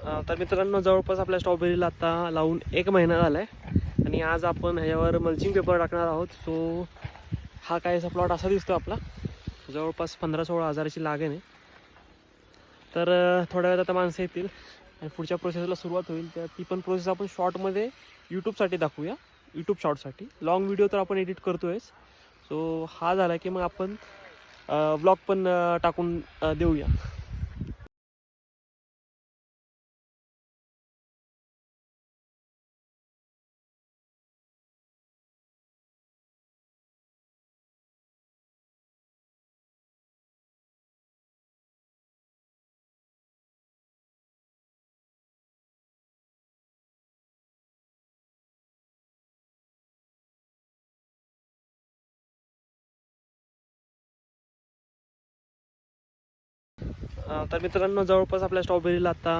तर मित्रांनो, जवळपास आपल्या स्ट्रॉबेरीला आता लावून 1 महिना झाला आहे आणि आज आपण ह्याच्यावर मल्चिंग पेपर टाकणार आहोत. सो हा काहीसा प्लॉट असा दिसतो आपला. जवळपास 15-16 हजाराची लागण आहे. तर थोड्या वेळात आता माणसं येतील आणि पुढच्या प्रोसेसला सुरुवात होईल. तर ती पण प्रोसेस आपण शॉर्टमध्ये यूट्यूबसाठी दाखवूया. यूट्यूब शॉर्टसाठी लॉंग व्हिडिओ तर आपण एडिट करतो आहेच. सो हा झाला की मग आपण व्लॉग पण टाकून देऊया. तर मित्रांनो, जवळपास आपल्या स्ट्रॉबेरीला आता